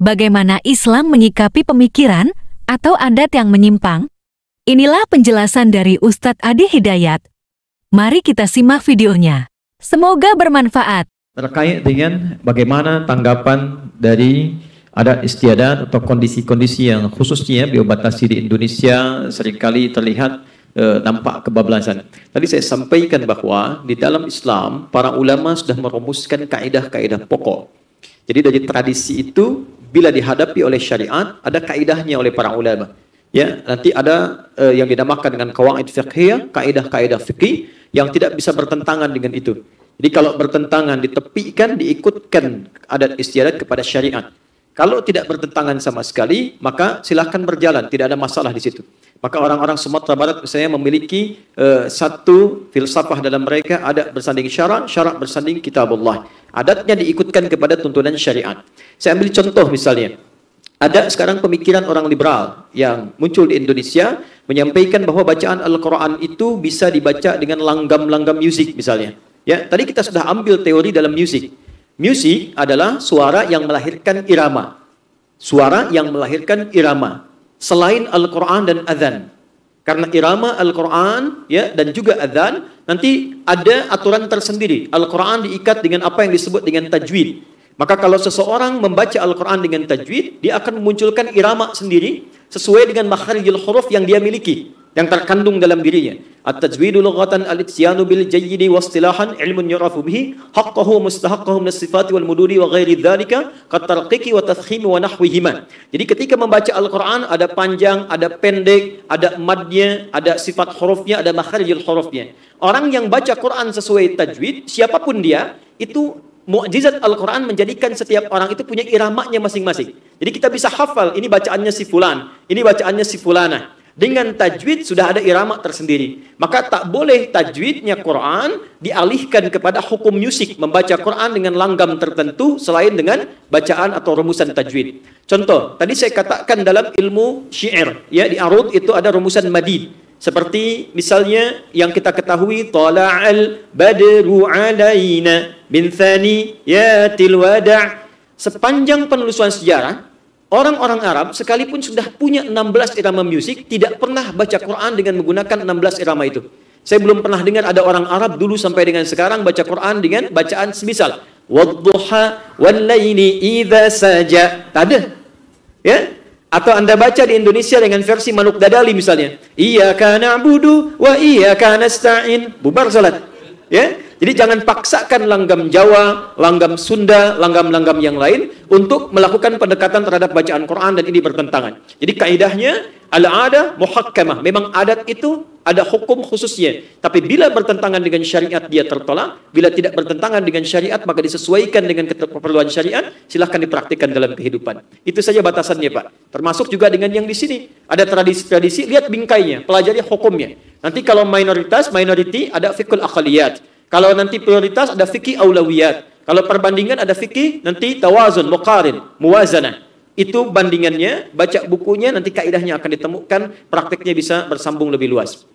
Bagaimana Islam menyikapi pemikiran atau adat yang menyimpang? Inilah penjelasan dari Ustadz Adi Hidayat. Mari kita simak videonya. Semoga bermanfaat. Terkait dengan bagaimana tanggapan dari adat istiadat atau kondisi-kondisi yang khususnya biobatasi di Indonesia seringkali terlihat nampak kebablasan. Tadi saya sampaikan bahwa di dalam Islam para ulama sudah merumuskan kaidah-kaidah pokok. Jadi dari tradisi itu bila dihadapi oleh syariat ada kaidahnya oleh para ulama. Ya, nanti ada yang dinamakan dengan qawaid fiqhiyah, kaidah-kaidah fikih yang tidak bisa bertentangan dengan itu. Jadi kalau bertentangan ditepikan, diikutkan adat istiadat kepada syariat. Kalau tidak bertentangan sama sekali, maka silahkan berjalan, tidak ada masalah di situ. Maka orang-orang Sumatera Barat misalnya memiliki satu filsafah dalam mereka, adat bersanding syarak, syarak bersanding kitabullah. Adatnya diikutkan kepada tuntunan syariat. Saya ambil contoh misalnya. Ada sekarang pemikiran orang liberal yang muncul di Indonesia menyampaikan bahwa bacaan Al-Quran itu bisa dibaca dengan langgam-langgam musik misalnya. Ya, tadi kita sudah ambil teori dalam musik. Musik adalah suara yang melahirkan irama. Suara yang melahirkan irama. Selain Al-Quran dan Adhan. Karena irama Al-Quran ya, dan juga Adhan, nanti ada aturan tersendiri. Al-Quran diikat dengan apa yang disebut dengan tajwid. Maka kalau seseorang membaca Al-Quran dengan tajwid, dia akan memunculkan irama sendiri sesuai dengan makharijul huruf yang dia miliki, yang terkandung dalam dirinya. At-tajwidu lughatan al-ityanu bil jayyidi wa istilahan ilmun yurafu bihi haqqahu mustahaqqahu min as-sifati wal mududi wa ghairi dzalika kat tarqiqi wa tafkhim wa nahwihima. Jadi ketika membaca Al-Quran ada panjang, ada pendek, ada madnya, ada sifat hurufnya, ada makharijul hurufnya. Orang yang baca Quran sesuai tajwid, siapapun dia, itu mukjizat Al-Quran menjadikan setiap orang itu punya iramanya masing-masing. Jadi kita bisa hafal, ini bacaannya si fulan, ini bacaannya si fulana. Dengan tajwid sudah ada irama tersendiri. Maka tak boleh tajwidnya Quran dialihkan kepada hukum musik, membaca Quran dengan langgam tertentu selain dengan bacaan atau rumusan tajwid. Contoh, tadi saya katakan dalam ilmu syair, ya di arud itu ada rumusan madid. Seperti misalnya yang kita ketahui tala'al badru alaina bin thaniyatil wada'. Sepanjang penelusuran sejarah, orang-orang Arab sekalipun sudah punya 16 irama musik, tidak pernah baca Quran dengan menggunakan 16 irama itu. Saya belum pernah dengar ada orang Arab dulu sampai dengan sekarang baca Quran dengan bacaan semisal wadduha wal laili idza saja. Tak ada. Ya? Atau Anda baca di Indonesia dengan versi Manuk Dadali misalnya. Iyyaka na'budu wa iyyaka nasta'in. Bubar salat. Ya? Jadi jangan paksakan langgam Jawa, langgam Sunda, langgam-langgam yang lain untuk melakukan pendekatan terhadap bacaan Quran dan ini bertentangan. Jadi kaidahnya al-'adah muhakkamah. Memang adat itu ada hukum khususnya. Tapi bila bertentangan dengan syariat dia tertolak. Bila tidak bertentangan dengan syariat maka disesuaikan dengan keperluan syariat. Silahkan dipraktikkan dalam kehidupan. Itu saja batasannya Pak. Termasuk juga dengan yang di sini. Ada tradisi-tradisi, lihat bingkainya. Pelajari hukumnya. Nanti kalau minority ada fiqhul aqaliyat. Kalau nanti prioritas ada fikih aulawiyat. Kalau perbandingan ada fikih nanti tawazun, muqarin, muwazanah. Itu bandingannya, baca bukunya nanti kaidahnya akan ditemukan, prakteknya bisa bersambung lebih luas.